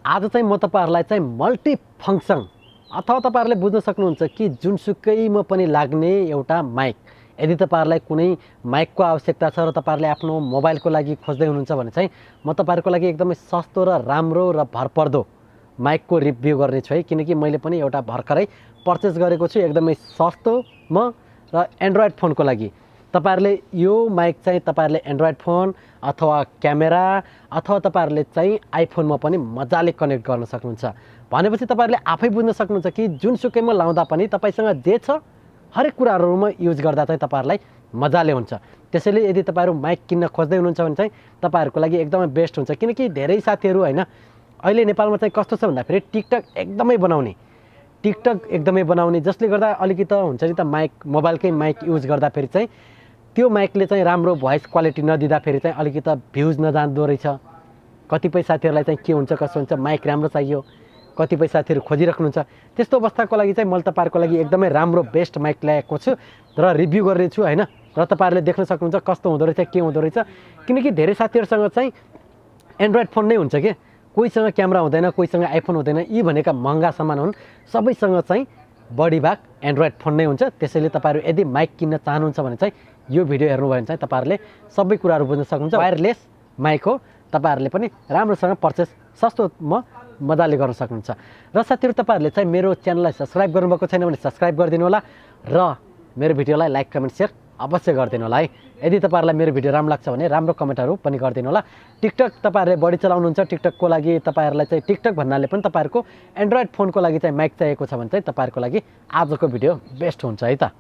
आज चाहिँ म तपाईहरुलाई चाहिँ मल्टी फंक्सन अथवा तपाईहरुले बुझ्न सक्नुहुन्छ कि जुनसुकैमा पनि लाग्ने एउटा माइक। यदि तपाईहरुलाई कुनै माइकको आवश्यकता छ र तपाईहरुले आफ्नो मोबाइलको लागि खोज्दै हुनुहुन्छ भने चाहिँ म तपाईहरुको लागि एकदमै सस्तो र राम्रो र भरपर्दो माइकको रिभ्यू गर्ने छु है। किनकि मैले पनि एउटा भर्खरै पर्चेस गरेको छु एकदमै सस्तोमा र एन्ड्रोइड फोनको लागि। तपाईहरुले यो माइक चाहिँ तपाईहरुले एन्ड्रोइड फोन अथवा क्यामेरा अथवा तपाईहरुले चाहिँ आइफोनमा पनि मजाले कनेक्ट गर्न सक्नुहुन्छ। भनेपछि तपाईहरुले आफै बुझ्न सक्नुहुन्छ कि जुनसुकैमा लाउँदा पनि तपाईसँग जे छ हरेक कुराहरुमा युज गर्दा चाहिँ तपाईहरुलाई मजाले हुन्छ। त्यसैले यदि तपाईहरु माइक किन्न खोज्दै हुनुहुन्छ भने चाहिँ तपाईहरुको लागि एकदमै बेस्ट हुन्छ। किनकि धेरै साथीहरु हैन अहिले नेपालमा चाहिँ कस्तो छ भन्दा फेरि टिकटक एकदमै बनाउने जसले गर्दा अलिकति हुन्छ नि त माइक मोबाइलकै माइक युज गर्दा फेरि चाहिँ त्यो माइकले चाहिँ राम्रो भोइस क्वालिटी नदिँदा फेरि चाहिँ अलिकति भ्युज नजान्दो रहेछ। कतिपय साथीहरुलाई चाहिँ के हुन्छ कसो हुन्छ माइक राम्रो चाहियो, कतिपय साथीहरु खोजिराख्नुहुन्छ। त्यस्तो अवस्थाको लागि चाहिँ मैले तपाईहरुको लागि एकदमै राम्रो बेस्ट माइक ल्याएको छु र रिभ्यू गर्ने छु हैन। र तपाईहरुले देख्न सक्नुहुन्छ कस्तो हुँदो रहेछ के हुँदो रहेछ। किनकि धेरै साथीहरुसँग चाहिँ एन्ड्रोइड फोन नै हुन्छ के, कोहीसँग क्यामेरा हुँदैन, कोहीसँग आइफोन हुँदैन। यी भनेका महँगा सामान हुन्, सबैसँग चाहिँ बढी भाग एन्ड्रोइड फोन नै हुन्छ। त्यसैले तपाईहरु यदि माइक किन्न चाहनुहुन्छ भने चाहिँ यो भिडियो हेर्नु भयो भने चाहिँ तपाईहरुले सबै कुराहरु बुझ्न सक्नुहुन्छ। वायरलेस माइक हो, तपाईहरुले पनि राम्रोसँग पर्चेस सस्तोमा मजाले गर्न सक्नुहुन्छ। र साथीहरु तपाईहरुले चाहिँ मेरो च्यानललाई सब्स्क्राइब गर्नुभएको छैन भने सब्स्क्राइब गरिदिनु होला र मेरो भिडियोलाई लाइक कमेन्ट शेयर अवश्य गरिदिनु होला है। यदि तपाईहरुलाई मेरो भिडियो राम्रो लाग्छ भने राम्रो कमेन्टहरु पनि गरिदिनु होला। टिकटक तपाईहरुले बढी चलाउनुहुन्छ, टिकटकको लागि तपाईहरुलाई चाहिँ टिकटक भन्नाले पनि तपाईहरुको एन्ड्रोइड फोनको लागि चाहिँ माइक चाहिएको छ भने चाहिँ तपाईहरुको लागि आजको भिडियो बेस्ट हुन्छ है त।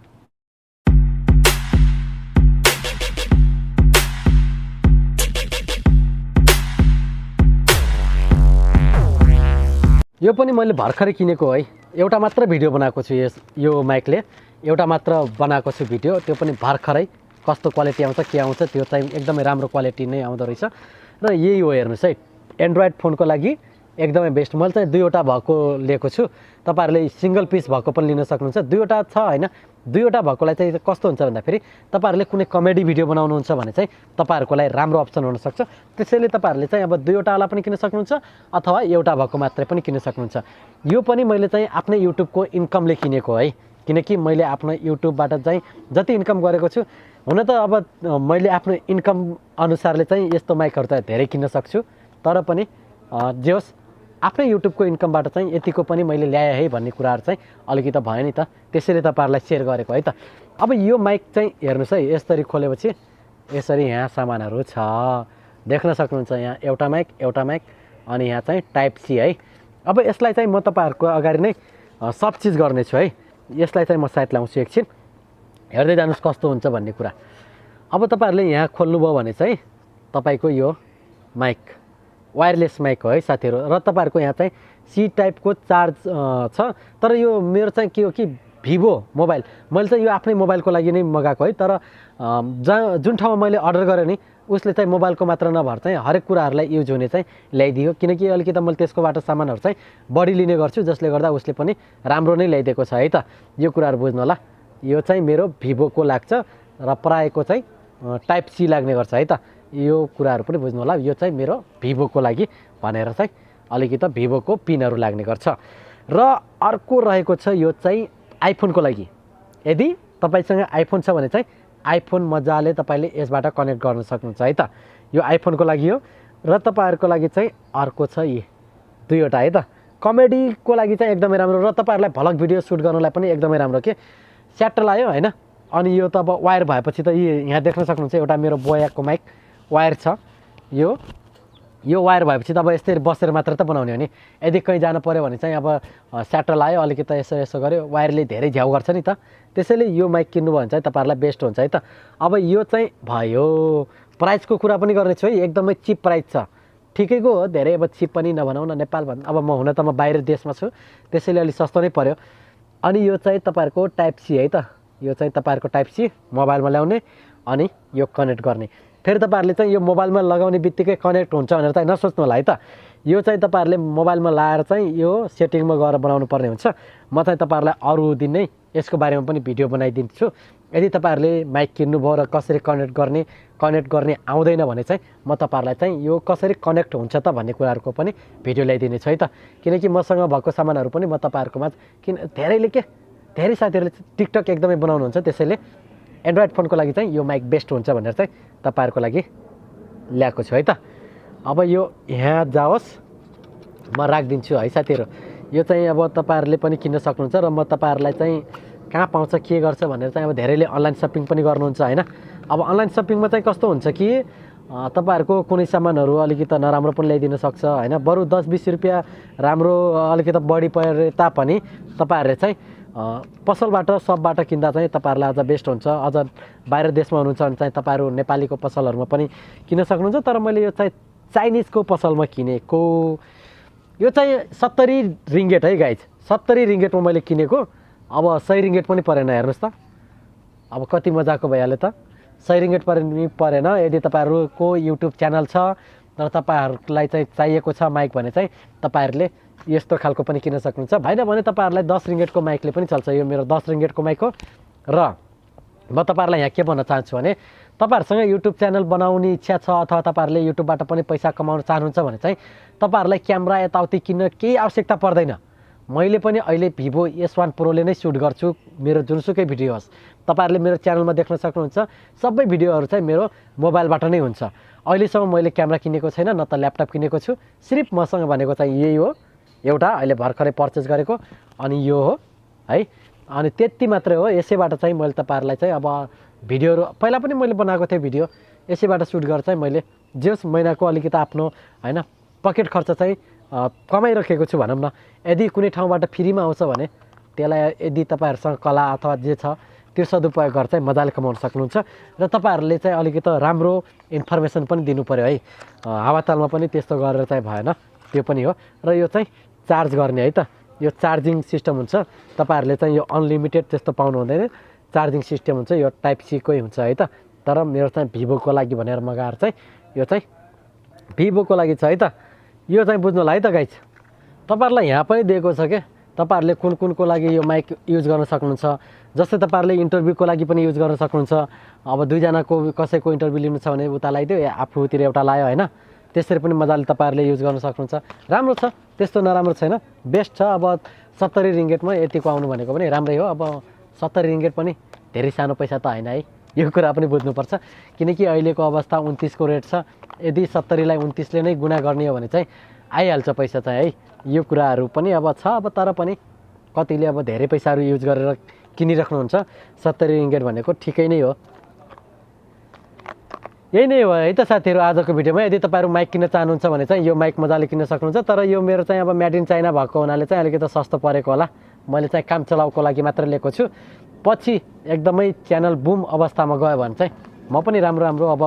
यो पनि मैले भर्खरै किनेको है। एउटा मात्र भिडियो बनाएको छु यो माइकले, एउटा मात्र बनाएको छु भिडियो, त्यो पनि भर्खरै। कस्तो क्वालिटी आउँछ के आउँछ त्यो चाहिँ एकदमै राम्रो क्वालिटी नै आउँदो रहेछ। र यही हो हेर्नुस् है, एन्ड्रोइड फोनको लागि एकदमै बेस्ट। मैले चाहिँ दुईवटा भएको लिएको छु, तपाईहरुले सिंगल पिस भएको पनि लिन सक्नुहुन्छ। दुईवटा छ हैन, दुईवटा भएकोलाई चाहिँ कस्तो हुन्छ भन्दा फेरि तपाईहरुले कुनै कमेडी भिडियो बनाउनुहुन्छ भने चाहिँ तपाईहरुको लागि राम्रो अप्सन हुन सक्छ। त्यसैले तपाईहरुले चाहिँ अब दुईवटा वाला पनि किन्न सक्नुहुन्छ अथवा एउटा भएको मात्रै पनि किन्न सक्नुहुन्छ। यो पनि मैले चाहिँ आफ्नै युट्युबको इन्कमले किनेको है। किनकि मैले आफ्नो युट्युबबाट चाहिँ जति इन्कम गरेको छु, हुन त अब मैले आफ्नो इन्कम अनुसारले चाहिँ यस्तो माइकहरु त धेरै किन्न सक्छु, तर पनि जे होस् आफ्नै युट्युबको इन्कमबाट चाहिँ यतिको पनि मैले ल्याए है भन्ने कुराहरु चाहिँ अलिकति भयो नि त। त्यसैले तपाईहरुलाई शेयर गरेको है त। अब यो माइक चाहिँ हेर्नुस् है, यसरी खोलेपछि यसरी यहाँ सामानहरु छ, देख्न सक्नुहुन्छ। यहाँ एउटा माइक अनि यहाँ चाहिँ टाइप सी है। अब यसलाई चाहिँ म तपाईहरुको अगाडि नै सब चीज गर्ने छु है। यसलाई चाहिँ म साइड ल्याउँछु एकछिन, हेर्दै जानुस् कस्तो हुन्छ भन्ने कुरा। अब तपाईहरुले यहाँ खोल्नुभयो भने चाहिँ तपाईको यो माइक वायरलेस माइक हो है साथीहरु। र तपाईहरुको यहाँ चाहिँ सी टाइपको चार्ज छ। तर यो मेरो चाहिँ के हो कि भिभो मोबाइल, मैले चाहिँ यो आफ्नै मोबाइलको लागि नै मगाएको है। तर जुन ठाउँमा मैले अर्डर गरेँ नि उसले चाहिँ मोबाइलको मात्र नभएर चाहिँ हरेक कुराहरुलाई युज हुने चाहिँ ल्याइदियो। किनकि अलिकति मैले त्यसकोबाट सामानहरु चाहिँ बढी लिने गर्छु, जसले गर्दा उसले पनि राम्रो नै ल्याइदिएको छ है त। यो कुराहरु बुझ्नु होला। यो चाहिँ मेरो भिभोको लाग्छ र प्रायको चाहिँ टाइप सी लाग्ने गर्छ है त। यो कुराहरु पनि बुझ्नु होला। यो चाहिँ मेरो भिभोको लागि भनेर चाहिँ अलिकति भिभोको पिनहरु लाग्ने गर्छ। र अर्को रहेको छ यो चाहिँ आइफोनको लागि। यदि तपाईसँग आइफोन छ भने चाहिँ आइफोन मजाले तपाईले यसबाट कनेक्ट गर्न सक्नुहुन्छ है त। यो आइफोनको लागि हो। र तपाईहरुको लागि चाहिँ अर्को छ यी दुईवटा है त। कमेडीको लागि चाहिँ एकदमै राम्रो र तपाईहरुलाई भ्लग भिडियो सुट गर्नलाई पनि एकदमै राम्रो के स्याटल आयो हैन। अनि यो त अब वायर भएपछि त यहाँ देख्न सक्नुहुन्छ एउटा मेरो बोयाको माइक वायर छ। यो वायर भएपछि त अब यस्तै बसेर मात्र त बनाउने हो नि। यदि कहीँ जानु पर्यो भने चाहिँ अब स्याटल आयो अलिकति यसो गर्यो, वायरले धेरै झ्याउ गर्छ नि त। त्यसैले यो माइक किन्नु भयो भने चाहिँ तपाईहरुलाई बेस्ट हुन्छ है त। अब यो चाहिँ भयो। प्राइसको कुरा पनि गर्ने छु है, एकदमै चिप प्राइस छ, ठिकैको हो। धेरै अब चिप पनि नभनौँ न, नेपाल भन्दा अब म हुन त म बाहिर देशमा छु, त्यसैले अलि सस्तो नै पर्यो। अनि यो चाहिँ तपाईहरुको टाइप सी है त। यो चाहिँ तपाईहरुको टाइप सी मोबाइलमा ल्याउने अनि यो कनेक्ट गर्ने। फेरि तपाईहरुले चाहिँ यो मोबाइलमा लगाउने बित्तिकै कनेक्ट हुन्छ भनेर चाहिँ नसोच्नु होला है त। यो चाहिँ तपाईहरुले मोबाइलमा लाएर चाहिँ यो सेटिङमा गएर बनाउनु पर्ने हुन्छ। म चाहिँ तपाईहरुलाई अरु दिन नै यसको बारेमा पनि भिडियो बनाइदिन्छु। यदि तपाईँहरूले माइक किन्नुभयो र कसरी कनेक्ट गर्ने आउँदैन भने चाहिँ म तपाईँहरूलाई चाहिँ यो कसरी कनेक्ट हुन्छ त भन्ने कुराहरूको पनि भिडियो ल्याइदिने छु है त। किनकि मसँग भएको सामानहरू पनि म तपाईँहरूकोमा धेरै साथीहरूले टिकटक एकदमै बनाउनुहुन्छ, त्यसैले एन्ड्रोइड फोनको लागि चाहिँ यो माइक बेस्ट हुन्छ भनेर चाहिँ तपाईँहरूको लागि ल्याएको छु है त। अब यो यहाँ जाओस्, म राखिदिन्छु है साथीहरू। यो चाहिँ अब तपाईँहरूले पनि किन्न सक्नुहुन्छ र म तपाईँहरूलाई चाहिँ कहाँ पाउँछ के गर्छ भनेर चाहिँ अब धेरैले अनलाइन सपिङ पनि गर्नुहुन्छ होइन। अब अनलाइन सपिङमा चाहिँ कस्तो हुन्छ कि तपाईँहरूको कुनै सामानहरू अलिकति नराम्रो पनि ल्याइदिन सक्छ होइन। बरु 10-20 रुपियाँ राम्रो अलिकति बढी परे तापनि तपाईँहरूले चाहिँ पसलबाट सबबाट किन्दा चाहिँ तपाईँहरूलाई अझ बेस्ट हुन्छ। अझ बाहिर देशमा हुनुहुन्छ भने चाहिँ तपाईँहरू नेपालीको पसलहरूमा पनि किन्न सक्नुहुन्छ। तर मैले यो चाहिँ चाइनिजको पसलमा किनेको, यो चाहिँ 70 रिङ्गेट है गाइज, 70 रिङ्गेटमा मैले किनेको। अब 100 रिङ्गेट पनि परेन, हेर्नुहोस् त अब कति मजाको भइहाल्यो त। 100 रिङ्गेट परेन। यदि तपाईँहरूको युट्युब च्यानल छ र तपाईँहरूलाई चाहिँ चाहिएको छ माइक भने चाहिँ तपाईँहरूले यस्तो खालको पनि किन्न सक्नुहुन्छ। होइन भने तपाईँहरूलाई 10 रिङ्गेटको माइकले पनि चल्छ। यो मेरो 10 रिङ्गेटको माइक हो र म तपाईँहरूलाई यहाँ के भन्न चाहन्छु भने तपाईँहरूसँग युट्युब च्यानल बनाउने इच्छा छ अथवा तपाईँहरूले युट्युबबाट पनि पैसा कमाउन चाहनुहुन्छ भने चाहिँ तपाईँहरूलाई क्यामेरा यताउति किन्न केही आवश्यकता पर्दैन। मैले पनि अहिले भिभो S1 प्रोले नै सुट गर्छु, मेरो जुनसुकै भिडियो होस् तपाईँहरूले मेरो च्यानलमा देख्न सक्नुहुन्छ। सबै भिडियोहरू चाहिँ मेरो मोबाइलबाट नै हुन्छ। अहिलेसम्म मैले क्यामेरा किनेको छैन, न त ल्यापटप किनेको छु। सिर्फ मसँग भनेको चाहिँ यही हो, एउटा अहिले भर्खरै पर्चेस गरेको, अनि यो हो है। अनि त्यति मात्रै हो। यसैबाट चाहिँ मैले तपाईँहरूलाई चाहिँ अब भिडियोहरू पहिला पनि मैले बनाएको थिएँ भिडियो, यसैबाट सुट गरेर चाहिँ मैले जस महिनाको अलिकति आफ्नो होइन पकेट खर्च चाहिँ कमाइराखेको छु भनौँ न। यदि कुनै ठाउँबाट फ्रीमा आउँछ भने त्यसलाई यदि तपाईँहरूसँग कला अथवा जे छ त्यो सदुपयोग गरेर चाहिँ मजाले कमाउन सक्नुहुन्छ। र तपाईँहरूले चाहिँ अलिकति राम्रो इन्फर्मेसन पनि दिनु पऱ्यो है। हावातालमा पनि त्यस्तो गरेर चाहिँ भएन, त्यो पनि हो। र यो चाहिँ चार्ज गर्ने है त, यो चार्जिङ सिस्टम हुन्छ। तपाईँहरूले चाहिँ यो अनलिमिटेड त्यस्तो पाउनु हुँदैन, चार्जिङ सिस्टम हुन्छ। यो टाइप सीकै हुन्छ है त। तर मेरो चाहिँ भिभोको लागि भनेर मगाएर चाहिँ यो चाहिँ भिभोको लागि छ है त। यो चाहिँ बुझ्नु होला है त गाइज। तपाईँहरूलाई यहाँ पनि दिएको छ क्या, तपाईँहरूले कुनको लागि यो माइक युज गर्न सक्नुहुन्छ। जस्तै तपाईँहरूले इन्टरभ्यूको लागि पनि युज गर्न सक्नुहुन्छ। अब दुईजनाको कसैको इन्टरभ्यू लिनु छ भने उता लगाइदियो, आफूतिर एउटा लायो होइन। त्यसरी पनि मजाले तपाईँहरूले युज गर्न सक्नुहुन्छ। राम्रो छ, त्यस्तो नराम्रो छैन, बेस्ट छ। अब 70 रिङ्गेटमा यतिको आउनु भनेको पनि राम्रै हो। अब 70 रिङ्गेट पनि धेरै सानो पैसा त होइन है, यो कुरा पनि बुझ्नुपर्छ। किनकि अहिलेको अवस्था 29 को रेट छ। यदि 70 लाई 29 ले नै गुणा गर्ने हो भने चाहिँ आइहाल्छ पैसा चाहिँ है। यो कुराहरू पनि अब छ। अब तर पनि कतिले अब धेरै पैसाहरू युज गरेर किनिराख्नुहुन्छ। 70 रिङ्गेट भनेको ठिकै नै हो। यही नै हो है त साथीहरू आजको भिडियोमा। यदि तपाईँहरू माइक किन्न चाहनुहुन्छ भने चाहिँ यो माइक मजाले किन्न सक्नुहुन्छ। तर यो मेरो चाहिँ अब मेड इन चाइना भएको हुनाले चाहिँ अलिकति सस्तो परेको होला। मैले चाहिँ काम चलाउको लागि मात्र लिएको छु। पछि एकदमै च्यानल बुम अवस्थामा गयो भने चाहिँ म पनि राम्रो अब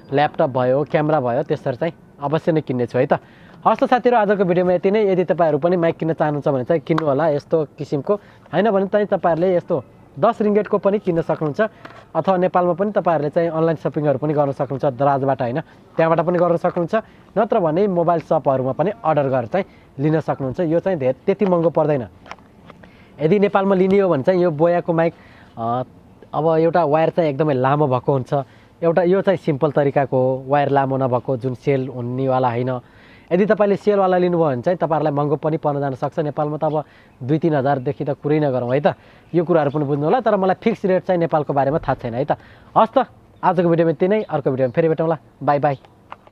ल्यापटप भयो, क्यामेरा भयो, त्यसरी चाहिँ अवश्य नै किन्नेछु है त। हस् त साथीहरू आजको भिडियोमा यति नै। यदि तपाईँहरू पनि माइक किन्न चाहनुहुन्छ भने चाहिँ किन्नु होला यस्तो किसिमको, होइन भने चाहिँ तपाईँहरूले यस्तो 10 रिङ्गेटको पनि किन्न सक्नुहुन्छ। अथवा नेपालमा पनि तपाईँहरूले चाहिँ अनलाइन सपिङहरू पनि गर्न सक्नुहुन्छ, दराजबाट होइन, त्यहाँबाट पनि गर्न सक्नुहुन्छ। नत्र भने मोबाइल सपहरूमा पनि अर्डर गरेर चाहिँ लिन सक्नुहुन्छ। यो चाहिँ त्यति महँगो पर्दैन। यदि नेपालमा लिने हो भने चाहिँ यो बोयाको माइक अब एउटा वायर चाहिँ एकदमै लामो भएको हुन्छ, एउटा यो चाहिँ सिम्पल तरिकाको हो, वायर लामो नभएको, जुन सेल हुनेवाला होइन। यदि तपाईँले सेलवाला लिनुभयो भने चाहिँ तपाईँहरूलाई महँगो पनि पर्न जान सक्छ। नेपालमा त अब 2-3 हजारदेखि त कुरै नगरौँ है त। यो कुराहरू पनि बुझ्नु होला। तर मलाई फिक्स रेट चाहिँ नेपालको बारेमा थाहा छैन है त। हस् त आजको भिडियोमा यति नै। अर्को भिडियोमा फेरि भेटौँला। By by.